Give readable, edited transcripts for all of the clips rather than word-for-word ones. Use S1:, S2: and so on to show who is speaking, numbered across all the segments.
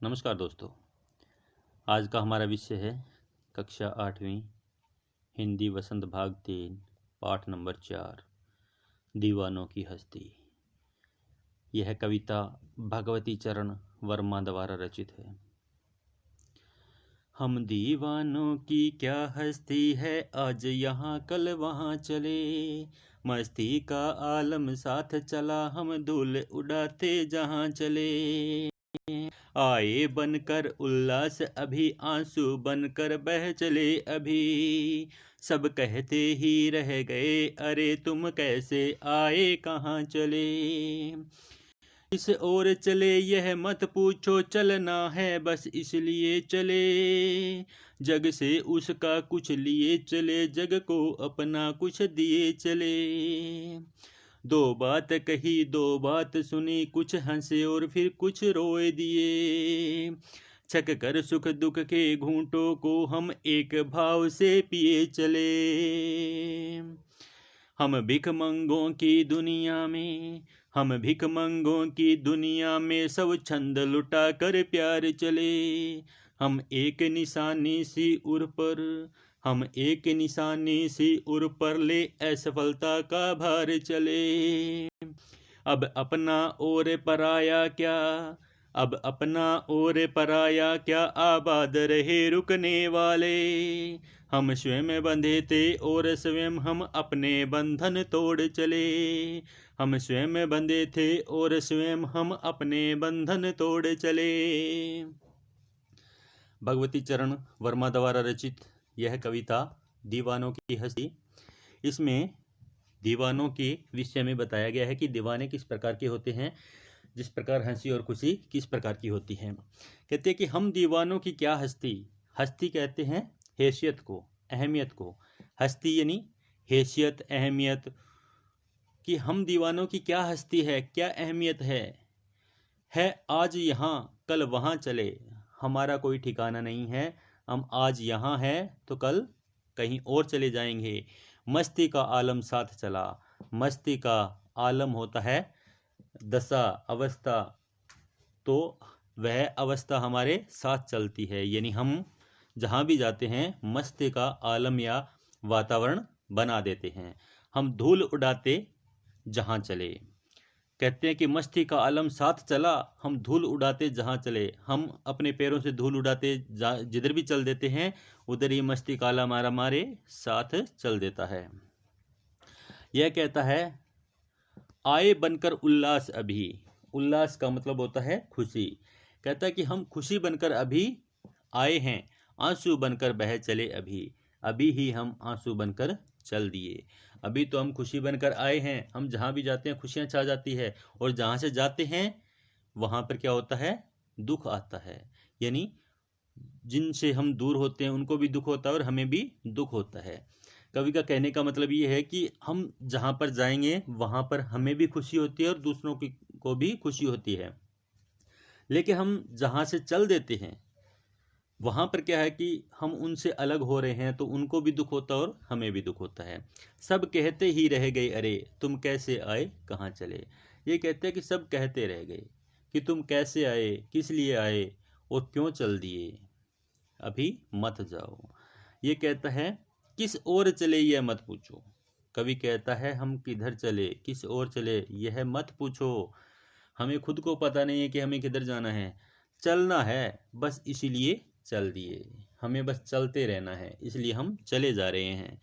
S1: नमस्कार दोस्तों। आज का हमारा विषय है कक्षा 8वीं हिंदी वसंत भाग 3 पाठ नंबर 4 दीवानों की हस्ती। यह कविता भगवती चरण वर्मा द्वारा रचित है। हम दीवानों की क्या हस्ती है, आज यहाँ कल वहाँ चले, मस्ती का आलम साथ चला, हम धूल उड़ाते जहाँ चले। आए बनकर उल्लास अभी, आंसू बनकर बह चले अभी, सब कहते ही रह गए अरे तुम कैसे आए कहाँ चले। इस ओर चले यह मत पूछो, चलना है बस इसलिए चले, जग से उसका कुछ लिए चले, जग को अपना कुछ दिए चले। दो बात कही दो बात सुनी, कुछ हंसे और फिर कुछ रोए दिए, छक कर सुख दुख के घूंटों को हम एक भाव से पिए चले। हम भिखमंगों की दुनिया में, हम भिखमंगों की दुनिया में सब छंद लुटा कर प्यार चले। हम एक निशानी सी उर पर, हम एक निशानी सी उर पर ले असफलता का भार चले। अब अपना और पराया क्या, अब अपना और पराया क्या, आबाद रहे रुकने वाले। हम स्वयं बंधे थे और स्वयं हम अपने बंधन तोड़ चले, हम स्वयं बंधे थे और स्वयं हम अपने बंधन तोड़ चले। भगवती चरण वर्मा द्वारा रचित यह कविता दीवानों की हस्ती। इसमें दीवानों के विषय में बताया गया है कि दीवाने किस प्रकार के होते हैं, जिस प्रकार हंसी और खुशी किस प्रकार की होती है। कहते हैं कि हम दीवानों की क्या हस्ती, हस्ती कहते हैं हैसियत को, अहमियत को। हस्ती यानी हैसियत, अहमियत, कि हम दीवानों की क्या हस्ती है, क्या अहमियत है आज यहाँ कल वहाँ चले। हमारा कोई ठिकाना नहीं है, हम आज यहाँ हैं तो कल कहीं और चले जाएंगे। मस्ती का आलम साथ चला, मस्ती का आलम होता है दशा, अवस्था, तो वह अवस्था हमारे साथ चलती है, यानी हम जहाँ भी जाते हैं मस्ती का आलम या वातावरण बना देते हैं। हम धूल उड़ाते जहाँ चले, कहते हैं कि मस्ती का आलम साथ चला, हम धूल उड़ाते जहाँ चले। हम अपने पैरों से धूल उड़ाते जिधर भी चल देते हैं, उधर ही मस्ती का आलम हमारे साथ चल देता है। यह कहता है आए बनकर उल्लास अभी, उल्लास का मतलब होता है खुशी। कहता है कि हम खुशी बनकर अभी आए हैं, आंसू बनकर बह चले अभी, अभी ही हम आंसू बनकर चल दिए। अभी तो हम खुशी बनकर आए हैं, हम जहाँ भी जाते हैं खुशियाँ छा जाती है, और जहाँ से जाते हैं वहाँ पर क्या होता है, दुख आता है। यानी जिनसे हम दूर होते हैं उनको भी दुख होता है और हमें भी दुख होता है। कवि का कहने का मतलब ये है कि हम जहाँ पर जाएंगे वहाँ पर हमें भी खुशी होती है और दूसरों को भी खुशी होती है, लेकिन हम जहाँ से चल देते हैं वहाँ पर क्या है कि हम उनसे अलग हो रहे हैं, तो उनको भी दुख होता है और हमें भी दुख होता है। सब कहते ही रह गए अरे तुम कैसे आए कहाँ चले। ये कहते हैं कि सब कहते रह गए कि तुम कैसे आए, किस लिए आए और क्यों चल दिए, अभी मत जाओ। ये कहता है किस ओर चले यह मत पूछो। कवि कहता है हम किधर चले, किस ओर चले यह मत पूछो। हमें खुद को पता नहीं है कि हमें किधर जाना है, चलना है बस इसीलिए चल दिए। हमें बस चलते रहना है, इसलिए हम चले जा रहे हैं।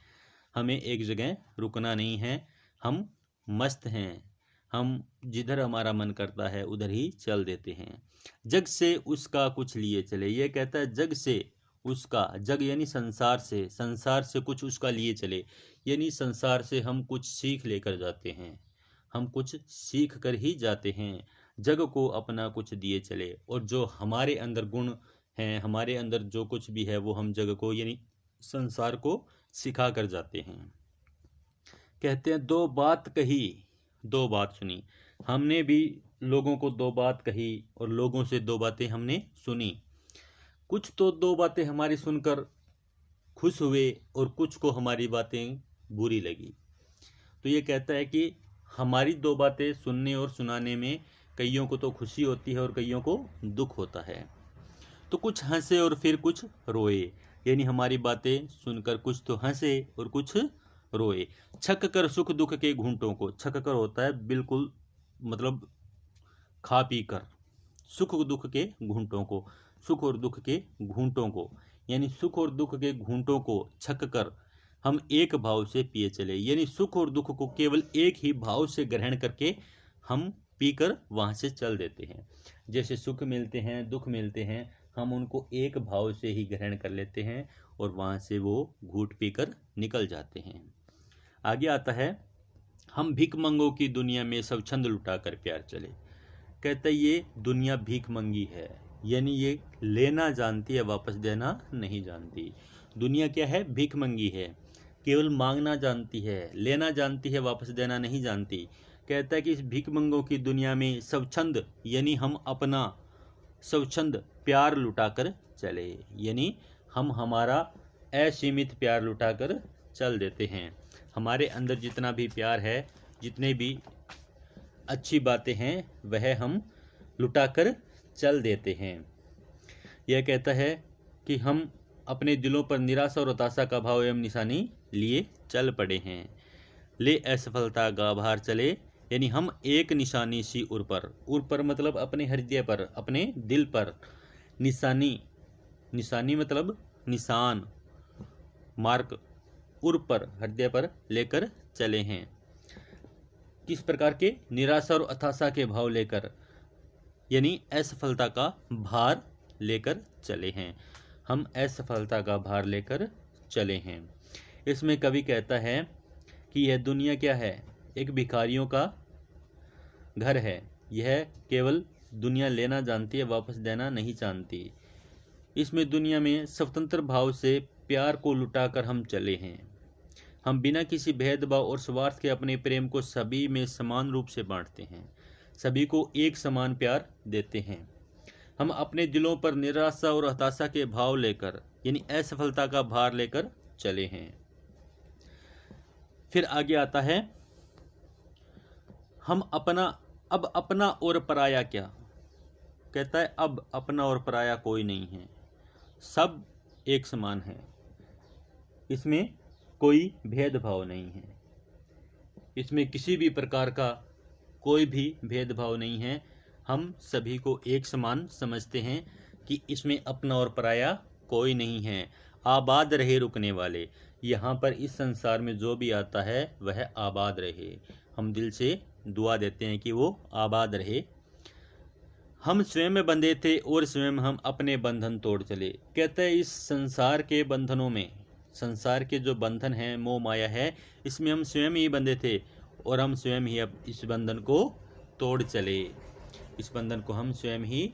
S1: हमें एक जगह रुकना नहीं है, हम मस्त हैं, हम जिधर हमारा मन करता है उधर ही चल देते हैं। जग से उसका कुछ लिए चले। ये कहता है जग से उसका, जग यानी संसार से, संसार से कुछ उसका लिए चले, यानी संसार से हम कुछ सीख लेकर जाते हैं, हम कुछ सीख कर ही जाते हैं। जग को अपना कुछ दिए चले, और जो हमारे अंदर गुण हैं, हमारे अंदर जो कुछ भी है वो हम जग को यानी संसार को सिखा कर जाते हैं। कहते हैं दो बात कही दो बात सुनी। हमने भी लोगों को दो बात कही और लोगों से दो बातें हमने सुनी। कुछ तो दो बातें हमारी सुनकर खुश हुए और कुछ को हमारी बातें बुरी लगी। तो ये कहता है कि हमारी दो बातें सुनने और सुनाने में कईयों को तो खुशी होती है और कईयों को दुख होता है। तो कुछ हंसे और फिर कुछ रोए, यानी हमारी बातें सुनकर कुछ तो हंसे और कुछ रोए। छक कर सुख दुख के घूंटों को, छक कर होता है बिल्कुल मतलब खा पी कर, सुख दुख के घूंटों को, सुख और दुख के घूंटों को, यानी सुख और दुख के घूंटों को छक कर हम एक भाव से पिए चले, यानी सुख और दुख को केवल एक ही भाव से ग्रहण करके हम पीकर वहां से चल देते हैं। जैसे सुख मिलते हैं, दुख मिलते हैं, हम उनको एक भाव से ही ग्रहण कर लेते हैं और वहां से वो घूंट पीकर निकल जाते हैं। आगे आता है, हम भीख मंगों की दुनिया में सब छंद लुटा कर प्यार चले। कहता है ये दुनिया भीख मंगी है, यानी ये लेना जानती है, वापस देना नहीं जानती। दुनिया क्या है? भीख मंगी है, केवल मांगना जानती है, लेना जानती है, वापस देना नहीं जानती। कहता है कि इस भीख मंगों की दुनिया में सब छंद, यानी हम अपना सब छंद प्यार लुटाकर चले, यानी हम हमारा असीमित प्यार लुटाकर चल देते हैं। हमारे अंदर जितना भी प्यार है, जितने भी अच्छी बातें हैं, वह हम लुटाकर चल देते हैं। यह कहता है कि हम अपने दिलों पर निराशा और हताशा का भाव एवं निशानी लिए चल पड़े हैं। ले असफलता गाभार चले, यानी हम एक निशानी सी उर पर मतलब अपने हृदय पर, अपने दिल पर, निशानी मतलब निशान, मार्क, उर पर, हृदय पर लेकर चले हैं। किस प्रकार के? निराशा और हताशा के भाव लेकर, यानी असफलता का भार लेकर चले हैं। हम असफलता का भार लेकर चले हैं। इसमें कवि कहता है कि यह दुनिया क्या है? एक भिखारियों का घर है। यह केवल दुनिया लेना जानती है, वापस देना नहीं जानती। इसमें दुनिया में स्वतंत्र भाव से प्यार को लुटाकर हम चले हैं। हम बिना किसी भेदभाव और स्वार्थ के अपने प्रेम को सभी में समान रूप से बांटते हैं, सभी को एक समान प्यार देते हैं। हम अपने दिलों पर निराशा और हताशा के भाव लेकर, यानी असफलता का भार लेकर चले हैं। फिर आगे आता है, हम अब अपना और पराया क्या? कहता है अब अपना और पराया कोई नहीं है, सब एक समान है, इसमें कोई भेदभाव नहीं है, इसमें किसी भी प्रकार का कोई भी भेदभाव नहीं है। हम सभी को एक समान समझते हैं कि इसमें अपना और पराया कोई नहीं है। आबाद रहे रुकने वाले, यहाँ पर इस संसार में जो भी आता है वह आबाद रहे। हम दिल से दुआ देते हैं कि वो आबाद रहे। हम स्वयं में बंधे थे और स्वयं हम अपने बंधन तोड़ चले। कहते हैं इस संसार के बंधनों में, संसार के जो बंधन है, मोह माया है, इसमें हम स्वयं ही बंधे थे और हम स्वयं ही अब इस बंधन को तोड़ चले। इस बंधन को हम स्वयं ही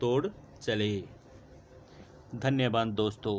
S1: तोड़ चले। धन्यवाद दोस्तों।